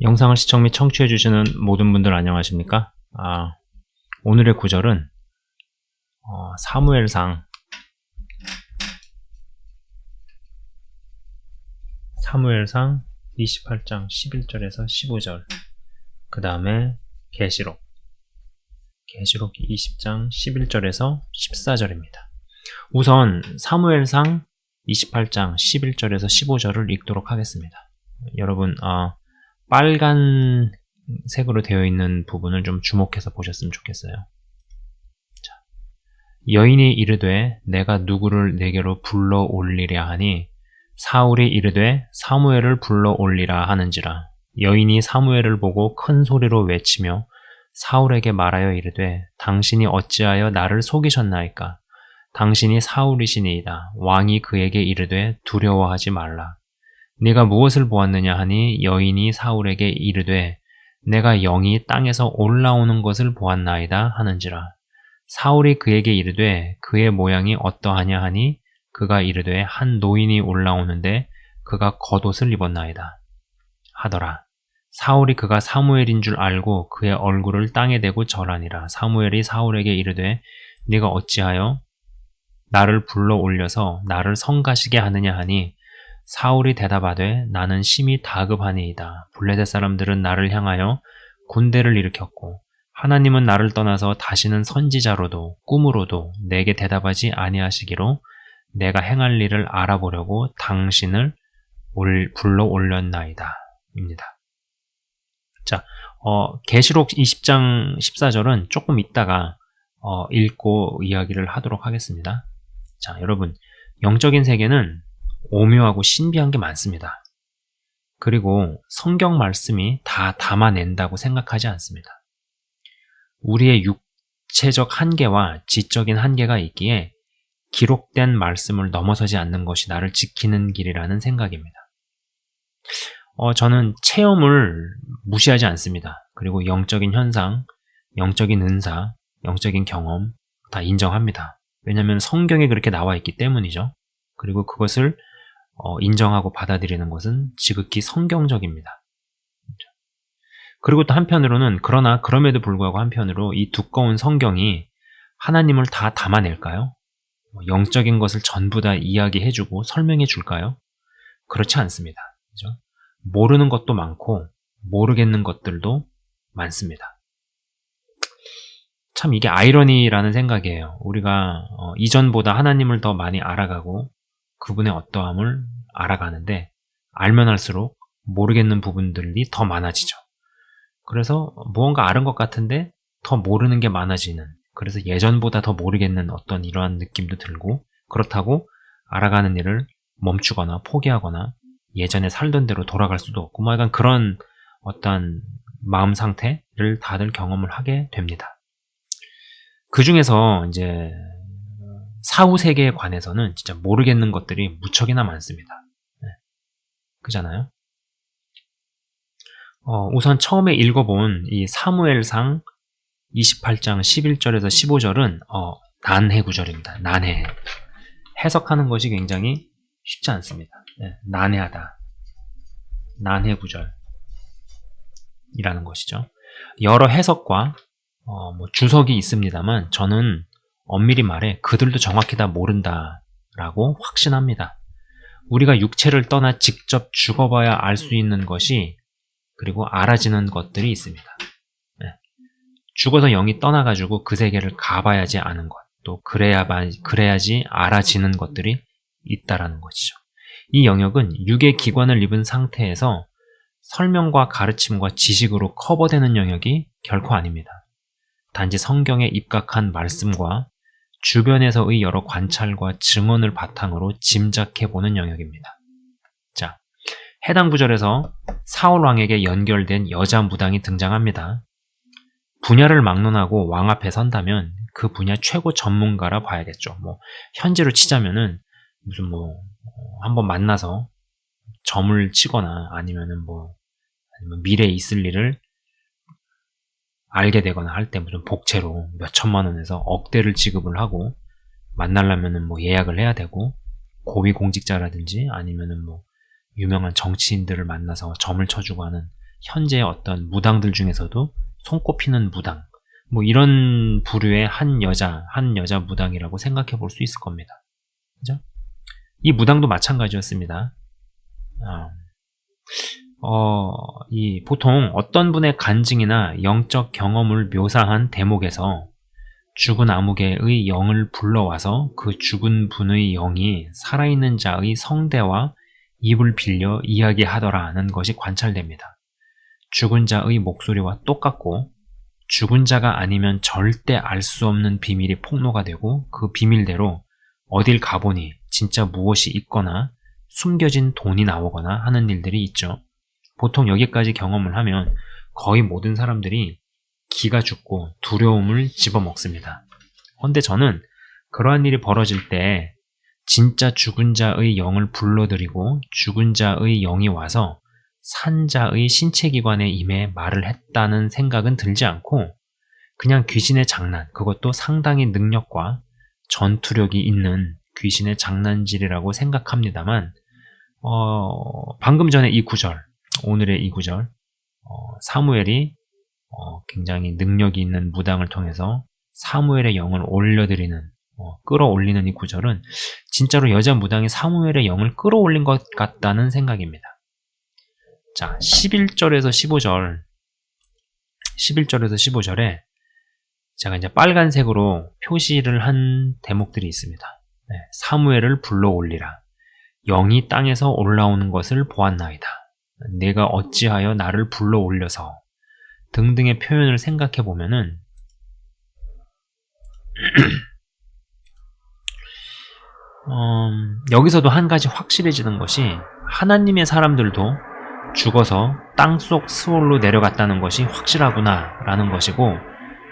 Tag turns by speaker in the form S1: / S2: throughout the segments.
S1: 영상을 시청 및 청취해주시는 모든 분들 안녕하십니까? 오늘의 구절은 사무엘상 28장 11절에서 15절, 그 다음에 계시록 20장 11절에서 14절입니다. 우선 사무엘상 28장 11절에서 15절을 읽도록 하겠습니다. 여러분, 빨간색으로 되어 있는 부분을 좀 주목해서 보셨으면 좋겠어요. 자, 여인이 이르되 내가 누구를 내게로 불러 올리랴 하니 사울이 이르되 사무엘을 불러 올리라 하는지라. 여인이 사무엘을 보고 큰 소리로 외치며 사울에게 말하여 이르되 당신이 어찌하여 나를 속이셨나이까? 당신이 사울이시니이다. 왕이 그에게 이르되 두려워하지 말라. 네가 무엇을 보았느냐 하니 여인이 사울에게 이르되 내가 영이 땅에서 올라오는 것을 보았나이다 하는지라. 사울이 그에게 이르되 그의 모양이 어떠하냐 하니 그가 이르되 한 노인이 올라오는데 그가 겉옷을 입었나이다 하더라. 사울이 그가 사무엘인 줄 알고 그의 얼굴을 땅에 대고 절하니라. 사무엘이 사울에게 이르되 네가 어찌하여 나를 불러 올려서 나를 성가시게 하느냐 하니 사울이 대답하되 나는 심히 다급하니이다. 블레셋 사람들은 나를 향하여 군대를 일으켰고 하나님은 나를 떠나서 다시는 선지자로도 꿈으로도 내게 대답하지 아니하시기로 내가 행할 일을 알아보려고 당신을 불러 올렸나이다 입니다. 자, 계시록 20장 14절은 조금 있다가 읽고 이야기를 하도록 하겠습니다. 자, 여러분, 영적인 세계는 오묘하고 신비한 게 많습니다. 그리고 성경 말씀이 다 담아낸다고 생각하지 않습니다. 우리의 육체적 한계와 지적인 한계가 있기에 기록된 말씀을 넘어서지 않는 것이 나를 지키는 길이라는 생각입니다. 저는 체험을 무시하지 않습니다. 그리고 영적인 현상, 영적인 은사, 영적인 경험 다 인정합니다. 왜냐하면 성경에 그렇게 나와 있기 때문이죠. 그리고 그것을 인정하고 받아들이는 것은 지극히 성경적입니다. 그리고 또 한편으로는 그럼에도 불구하고 한편으로 이 두꺼운 성경이 하나님을 다 담아낼까요? 영적인 것을 전부 다 이야기해주고 설명해 줄까요? 그렇지 않습니다. 그죠? 모르는 것도 많고 모르겠는 것들도 많습니다. 참 이게 아이러니라는 생각이에요. 우리가 이전보다 하나님을 더 많이 알아가고 그분의 어떠함을 알아가는데 알면 할수록 모르겠는 부분들이 더 많아지죠. 그래서 무언가 아는 것 같은데 더 모르는 게 많아지는, 그래서 예전보다 더 모르겠는 어떤 이러한 느낌도 들고, 그렇다고 알아가는 일을 멈추거나 포기하거나 예전에 살던 대로 돌아갈 수도 없고, 약간 그런 어떤 마음 상태를 다들 경험을 하게 됩니다. 그 중에서 이제 사후 세계에 관해서는 진짜 모르겠는 것들이 무척이나 많습니다. 네. 그잖아요? 우선 처음에 읽어본 이 사무엘상 28장 11절에서 15절은 난해 구절입니다. 난해. 해석하는 것이 굉장히 쉽지 않습니다. 네, 난해하다. 난해 구절이라는 것이죠. 여러 해석과 주석이 있습니다만 저는 엄밀히 말해 그들도 정확히 다 모른다라고 확신합니다. 우리가 육체를 떠나 직접 죽어봐야 알 수 있는 것이, 그리고 알아지는 것들이 있습니다. 네. 죽어서 영이 떠나가지고 그 세계를 가봐야지 아는 것, 또 그래야지 알아지는 것들이 있다라는 것이죠. 이 영역은 육의 기관을 입은 상태에서 설명과 가르침과 지식으로 커버되는 영역이 결코 아닙니다. 단지 성경에 입각한 말씀과 주변에서의 여러 관찰과 증언을 바탕으로 짐작해보는 영역입니다. 자, 해당 구절에서 사울 왕에게 연결된 여자 무당이 등장합니다. 분야를 막론하고 왕 앞에 선다면 그 분야 최고 전문가라 봐야겠죠. 현재로 치자면은 무슨 한번 만나서 점을 치거나 아니면 미래에 있을 일을 알게 되거나 할 때 무슨 복채로 몇 천만 원에서 억대를 지급을 하고 만나려면은 예약을 해야 되고, 고위공직자라든지 아니면은 유명한 정치인들을 만나서 점을 쳐주고 하는 현재의 어떤 무당들 중에서도 손꼽히는 무당, 뭐 이런 부류의 한 여자 무당이라고 생각해 볼 수 있을 겁니다. 그죠? 이 무당도 마찬가지였습니다. 보통 어떤 분의 간증이나 영적 경험을 묘사한 대목에서 죽은 아무개의 영을 불러와서 그 죽은 분의 영이 살아있는 자의 성대와 입을 빌려 이야기하더라는 것이 관찰됩니다. 죽은 자의 목소리와 똑같고 죽은 자가 아니면 절대 알 수 없는 비밀이 폭로가 되고 그 비밀대로 어딜 가보니 진짜 무엇이 있거나 숨겨진 돈이 나오거나 하는 일들이 있죠. 보통 여기까지 경험을 하면 거의 모든 사람들이 기가 죽고 두려움을 집어먹습니다. 그런데 저는 그러한 일이 벌어질 때 진짜 죽은 자의 영을 불러들이고 죽은 자의 영이 와서 산자의 신체기관에 임해 말을 했다는 생각은 들지 않고 그냥 귀신의 장난, 그것도 상당히 능력과 전투력이 있는 귀신의 장난질이라고 생각합니다만 방금 전에 이 구절, 오늘의 이 구절, 사무엘이 굉장히 능력이 있는 무당을 통해서 사무엘의 영을 올려드리는, 끌어올리는 이 구절은 진짜로 여자 무당이 사무엘의 영을 끌어올린 것 같다는 생각입니다. 자, 11절에서 15절에 제가 이제 빨간색으로 표시를 한 대목들이 있습니다. 네, 사무엘을 불러올리라. 영이 땅에서 올라오는 것을 보았나이다. 내가 어찌하여 나를 불러올려서 등등의 표현을 생각해 보면은 여기서도 한 가지 확실해지는 것이 하나님의 사람들도 죽어서 땅속 스월로 내려갔다는 것이 확실하구나 라는 것이고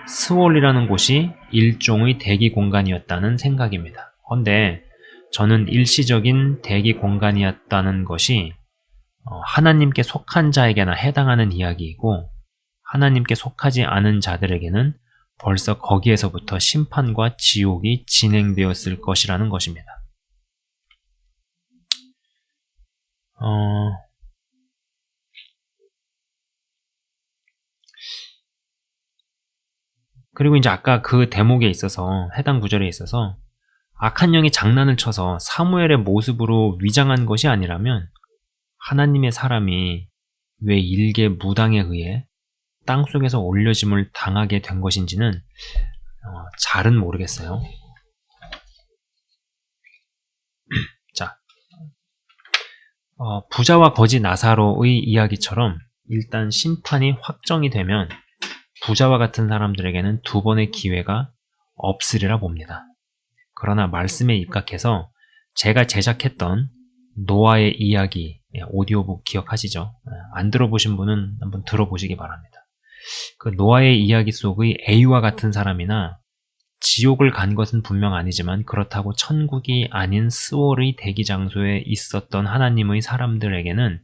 S1: 스월이라는 곳이 일종의 대기 공간이었다는 생각입니다. 그런데 저는 일시적인 대기 공간이었다는 것이 하나님께 속한 자에게나 해당하는 이야기이고 하나님께 속하지 않은 자들에게는 벌써 거기에서부터 심판과 지옥이 진행되었을 것이라는 것입니다. 그리고 이제 아까 그 대목에 있어서 해당 구절에 있어서 악한 영이 장난을 쳐서 사무엘의 모습으로 위장한 것이 아니라면 하나님의 사람이 왜 일개 무당에 의해 땅속에서 올려짐을 당하게 된 것인지는 잘은 모르겠어요. 자, 부자와 거지 나사로의 이야기처럼 일단 심판이 확정이 되면 부자와 같은 사람들에게는 두 번의 기회가 없으리라 봅니다. 그러나 말씀에 입각해서 제가 제작했던 노아의 이야기, 오디오북 기억하시죠? 안 들어보신 분은 한번 들어보시기 바랍니다. 그 노아의 이야기 속의 A와 같은 사람이나 지옥을 간 것은 분명 아니지만 그렇다고 천국이 아닌 스월의 대기 장소에 있었던 하나님의 사람들에게는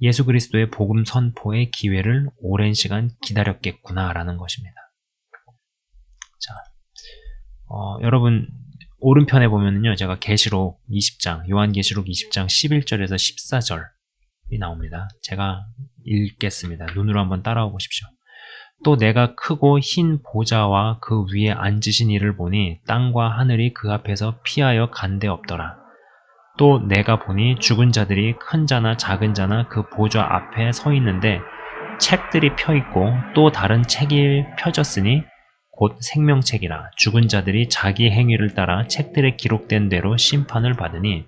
S1: 예수 그리스도의 복음 선포의 기회를 오랜 시간 기다렸겠구나라는 것입니다. 자, 여러분 오른편에 보면은요, 제가 계시록 20장, 요한계시록 20장 11절에서 14절이 나옵니다. 제가 읽겠습니다. 눈으로 한번 따라와 보십시오. 또 내가 크고 흰 보좌와 그 위에 앉으신 이를 보니 땅과 하늘이 그 앞에서 피하여 간데 없더라. 또 내가 보니 죽은 자들이 큰 자나 작은 자나 그 보좌 앞에 서 있는데 책들이 펴 있고 또 다른 책이 펴졌으니 곧 생명책이라. 죽은 자들이 자기 행위를 따라 책들에 기록된 대로 심판을 받으니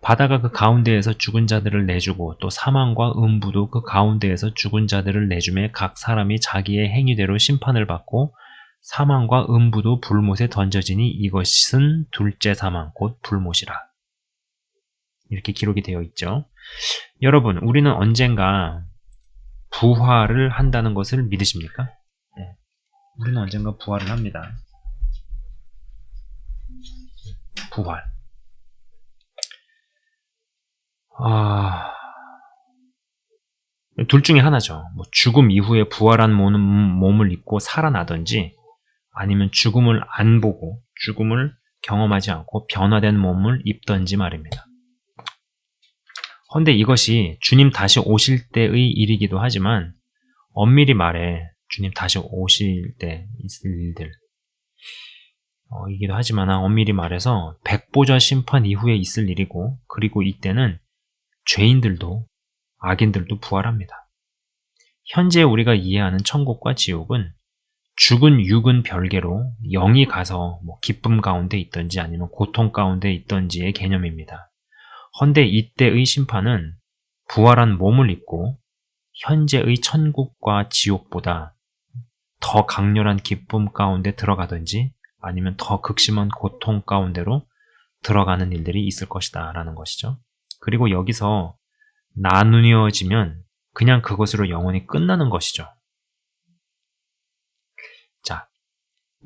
S1: 바다가 그 가운데에서 죽은 자들을 내주고 또 사망과 음부도 그 가운데에서 죽은 자들을 내주매 각 사람이 자기의 행위대로 심판을 받고 사망과 음부도 불못에 던져지니 이것은 둘째 사망 곧 불못이라. 이렇게 기록이 되어 있죠. 여러분, 우리는 언젠가 부활을 한다는 것을 믿으십니까? 네. 우리는 언젠가 부활을 합니다. 부활. 둘 중에 하나죠. 뭐 죽음 이후에 부활한 몸을 입고 살아나든지 아니면 죽음을 안 보고 죽음을 경험하지 않고 변화된 몸을 입든지 말입니다. 헌데 이것이 주님 다시 오실 때의 일이기도 하지만 엄밀히 말해 주님 다시 오실 때 있을 일들 이기도 하지만 엄밀히 말해서 백보자 심판 이후에 있을 일이고, 그리고 이때는 죄인들도 악인들도 부활합니다. 현재 우리가 이해하는 천국과 지옥은 죽은 육은 별개로 영이 가서 기쁨 가운데 있든지 아니면 고통 가운데 있든지의 개념입니다. 헌데 이때의 심판은 부활한 몸을 입고 현재의 천국과 지옥보다 더 강렬한 기쁨 가운데 들어가든지 아니면 더 극심한 고통 가운데로 들어가는 일들이 있을 것이다 라는 것이죠. 그리고 여기서 나누어지면 그냥 그것으로 영원히 끝나는 것이죠. 자,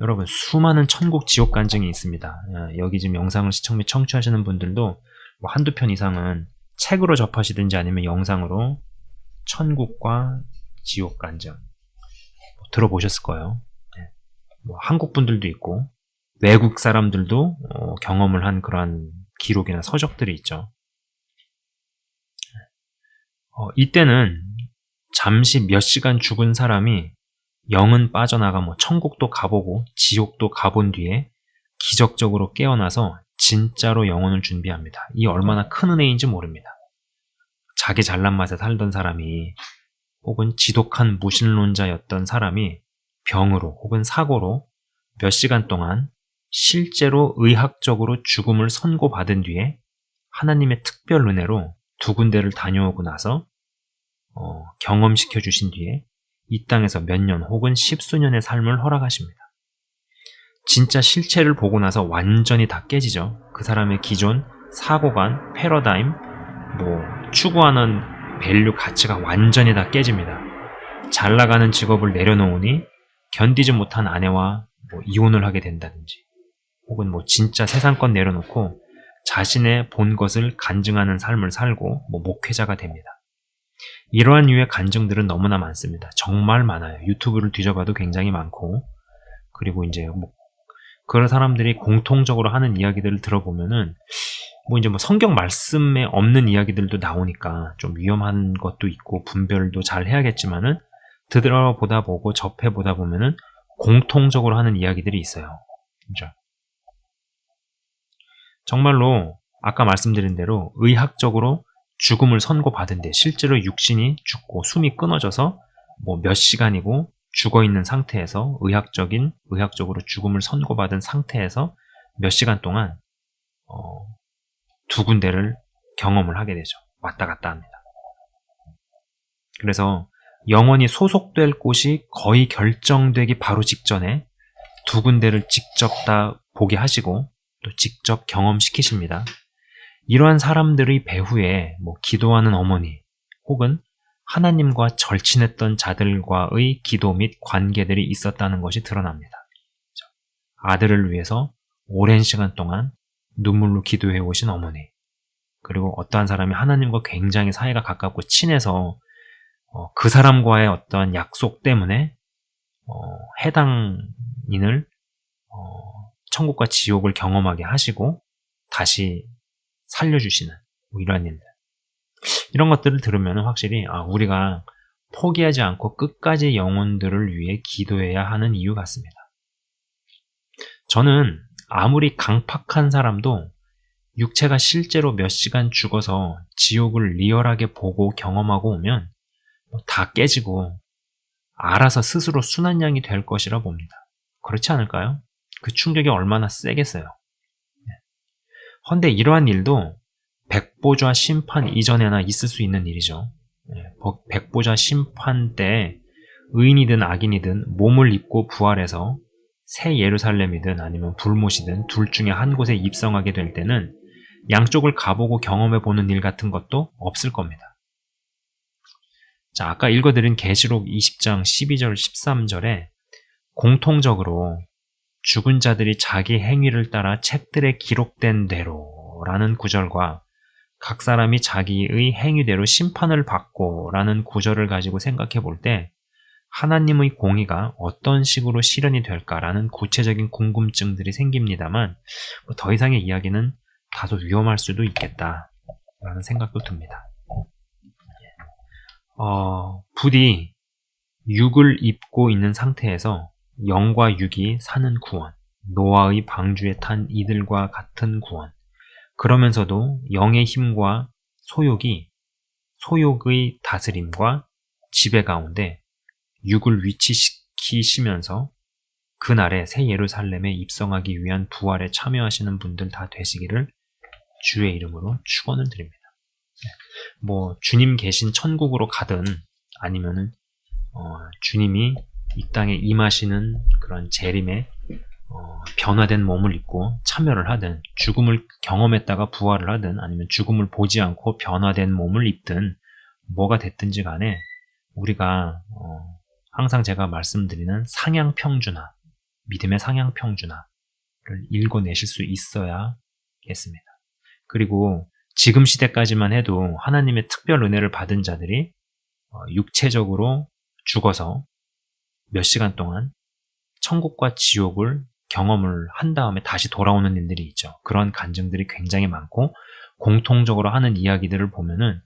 S1: 여러분, 수많은 천국 지옥 간증이 있습니다. 여기 지금 영상을 시청 및 청취하시는 분들도 한두 편 이상은 책으로 접하시든지 아니면 영상으로 천국과 지옥 간증 들어보셨을 거예요. 한국 분들도 있고 외국 사람들도 경험을 한 그러한 기록이나 서적들이 있죠. 이때는 잠시 몇 시간 죽은 사람이 영은 빠져나가 천국도 가보고 지옥도 가본 뒤에 기적적으로 깨어나서 진짜로 영혼을 준비합니다. 이 얼마나 큰 은혜인지 모릅니다. 자기 잘난 맛에 살던 사람이 혹은 지독한 무신론자였던 사람이 병으로 혹은 사고로 몇 시간 동안 실제로 의학적으로 죽음을 선고받은 뒤에 하나님의 특별 은혜로 두 군데를 다녀오고 나서 경험시켜 주신 뒤에 이 땅에서 몇 년 혹은 십수년의 삶을 허락하십니다. 진짜 실체를 보고 나서 완전히 다 깨지죠. 그 사람의 기존 사고관, 패러다임, 추구하는 밸류 가치가 완전히 다 깨집니다. 잘 나가는 직업을 내려놓으니 견디지 못한 아내와 이혼을 하게 된다든지, 혹은 진짜 세상권 내려놓고 자신의 본 것을 간증하는 삶을 살고 목회자가 됩니다. 이러한 유의 간증들은 너무나 많습니다. 정말 많아요. 유튜브를 뒤져봐도 굉장히 많고, 그리고 이제 그런 사람들이 공통적으로 하는 이야기들을 들어보면은 이제 성경 말씀에 없는 이야기들도 나오니까 좀 위험한 것도 있고 분별도 잘 해야겠지만은 들어보다 보고 접해보다 보면은 공통적으로 하는 이야기들이 있어요. 그죠? 정말로 아까 말씀드린 대로 의학적으로 죽음을 선고받은데 실제로 육신이 죽고 숨이 끊어져서 몇 시간이고 죽어있는 상태에서 의학적으로 죽음을 선고받은 상태에서 몇 시간 동안 두 군데를 경험을 하게 되죠. 왔다 갔다 합니다. 그래서 영원히 소속될 곳이 거의 결정되기 바로 직전에 두 군데를 직접 다 보게 하시고 또 직접 경험시키십니다. 이러한 사람들의 배후에 기도하는 어머니 혹은 하나님과 절친했던 자들과의 기도 및 관계들이 있었다는 것이 드러납니다. 아들을 위해서 오랜 시간 동안 눈물로 기도해 오신 어머니, 그리고 어떠한 사람이 하나님과 굉장히 사이가 가깝고 친해서 그 사람과의 어떠한 약속 때문에 해당인을 천국과 지옥을 경험하게 하시고 다시 살려주시는 이러한 일들, 이런 것들을 들으면 확실히 우리가 포기하지 않고 끝까지 영혼들을 위해 기도해야 하는 이유 같습니다. 저는 아무리 강팍한 사람도 육체가 실제로 몇 시간 죽어서 지옥을 리얼하게 보고 경험하고 오면 다 깨지고 알아서 스스로 순한양이 될 것이라 봅니다. 그렇지 않을까요? 그 충격이 얼마나 세겠어요. 헌데 이러한 일도 백보좌 심판 이전에나 있을 수 있는 일이죠. 백보좌 심판 때 의인이든 악인이든 몸을 입고 부활해서 새 예루살렘이든 아니면 불못이든 둘 중에 한 곳에 입성하게 될 때는 양쪽을 가보고 경험해보는 일 같은 것도 없을 겁니다. 자, 아까 읽어드린 계시록 20장 12절 13절에 공통적으로 죽은 자들이 자기 행위를 따라 책들에 기록된 대로 라는 구절과 각 사람이 자기의 행위대로 심판을 받고 라는 구절을 가지고 생각해 볼 때 하나님의 공의가 어떤 식으로 실현이 될까라는 구체적인 궁금증들이 생깁니다만 더 이상의 이야기는 다소 위험할 수도 있겠다라는 생각도 듭니다. 부디 육을 입고 있는 상태에서 영과 육이 사는 구원, 노아의 방주에 탄 이들과 같은 구원, 그러면서도 영의 힘과 소욕의 다스림과 지배 가운데 육을 위치시키시면서 그날에 새 예루살렘에 입성하기 위한 부활에 참여하시는 분들 다 되시기를 주의 이름으로 축원을 드립니다. 주님 계신 천국으로 가든 아니면은 주님이 이 땅에 임하시는 그런 재림에 변화된 몸을 입고 참여를 하든, 죽음을 경험했다가 부활을 하든, 아니면 죽음을 보지 않고 변화된 몸을 입든 뭐가 됐든지 간에 우리가 항상 제가 말씀드리는 상향평준화, 믿음의 상향평준화를 읽어내실 수 있어야겠습니다. 그리고 지금 시대까지만 해도 하나님의 특별 은혜를 받은 자들이 육체적으로 죽어서 몇 시간 동안 천국과 지옥을 경험을 한 다음에 다시 돌아오는 일들이 있죠. 그런 간증들이 굉장히 많고, 공통적으로 하는 이야기들을 보면은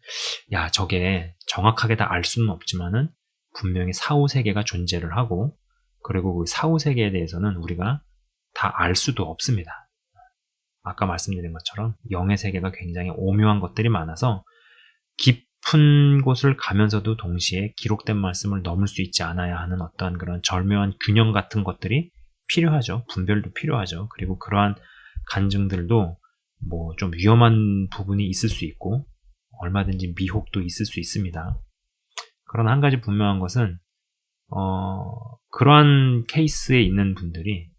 S1: 저게 정확하게 다 알 수는 없지만은 분명히 사후세계가 존재를 하고, 그리고 그 사후세계에 대해서는 우리가 다 알 수도 없습니다. 아까 말씀드린 것처럼 영의 세계가 굉장히 오묘한 것들이 많아서 깊은 곳을 가면서도 동시에 기록된 말씀을 넘을 수 있지 않아야 하는 어떠한 그런 절묘한 균형 같은 것들이 필요하죠. 분별도 필요하죠. 그리고 그러한 간증들도 좀 위험한 부분이 있을 수 있고 얼마든지 미혹도 있을 수 있습니다. 그러나 한 가지 분명한 것은 그러한 케이스에 있는 분들이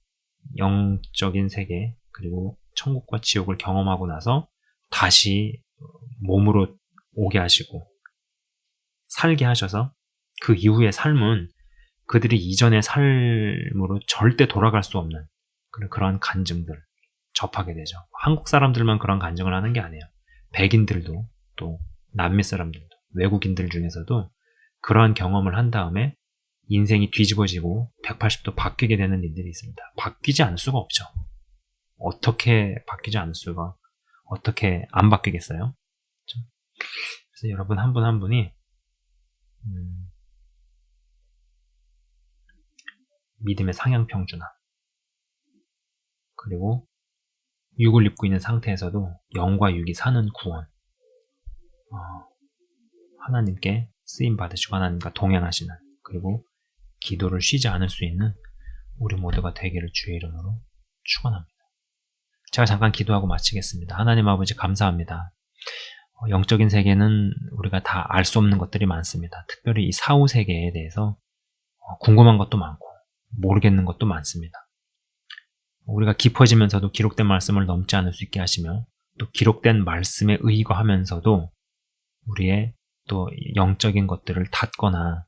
S1: 영적인 세계 그리고 천국과 지옥을 경험하고 나서 다시 몸으로 오게 하시고 살게 하셔서 그 이후의 삶은 그들이 이전의 삶으로 절대 돌아갈 수 없는 그러한 간증들 접하게 되죠. 한국 사람들만 그런 간증을 하는 게 아니에요. 백인들도 또 남미 사람들도 외국인들 중에서도 그러한 경험을 한 다음에 인생이 뒤집어지고 180도 바뀌게 되는 일들이 있습니다. 바뀌지 않을 수가 없죠. 어떻게 바뀌지 않을 수가, 어떻게 안 바뀌겠어요? 그래서 여러분 한 분 한 분이 믿음의 상향평준화, 그리고 육을 입고 있는 상태에서도 영과 육이 사는 구원, 하나님께 쓰임 받으시고 하나님과 동행하시는, 그리고 기도를 쉬지 않을 수 있는 우리 모두가 되기를 주의 이름으로 축원합니다. 제가 잠깐 기도하고 마치겠습니다. 하나님 아버지 감사합니다. 영적인 세계는 우리가 다 알 수 없는 것들이 많습니다. 특별히 이 사후 세계에 대해서 궁금한 것도 많고 모르겠는 것도 많습니다. 우리가 깊어지면서도 기록된 말씀을 넘지 않을 수 있게 하시며, 또 기록된 말씀에 의거하면서도 우리의 또 영적인 것들을 닫거나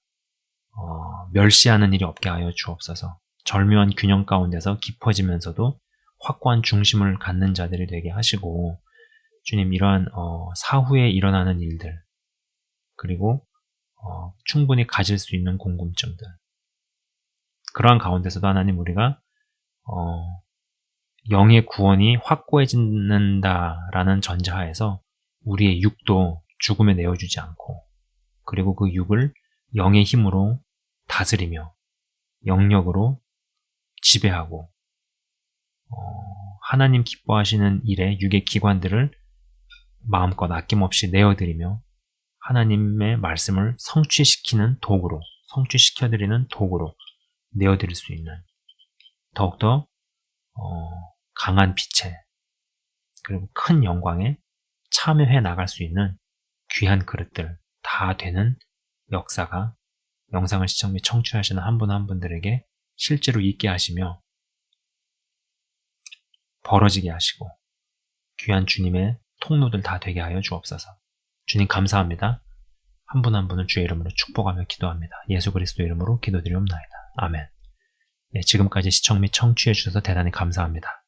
S1: 멸시하는 일이 없게 하여 주옵소서. 절묘한 균형 가운데서 깊어지면서도 확고한 중심을 갖는 자들이 되게 하시고, 주님 이러한 사후에 일어나는 일들, 그리고 충분히 가질 수 있는 궁금증들, 그러한 가운데서도 하나님 우리가 영의 구원이 확고해진다라는 전제하에서 우리의 육도 죽음에 내어주지 않고, 그리고 그 육을 영의 힘으로 다스리며 영력으로 지배하고 하나님 기뻐하시는 일에 육의 기관들을 마음껏 아낌없이 내어드리며 하나님의 말씀을 성취시켜드리는 도구로 내어드릴 수 있는 더욱더 강한 빛에, 그리고 큰 영광에 참여해 나갈 수 있는 귀한 그릇들 다 되는 역사가 영상을 시청 및 청취하시는 한 분 한 분들에게 실제로 있게 하시며 벌어지게 하시고 귀한 주님의 통로들 다 되게 하여 주옵소서. 주님 감사합니다. 한 분 한 분을 주의 이름으로 축복하며 기도합니다. 예수 그리스도 이름으로 기도드리옵나이다. 아멘. 네, 지금까지 시청 및 청취해 주셔서 대단히 감사합니다.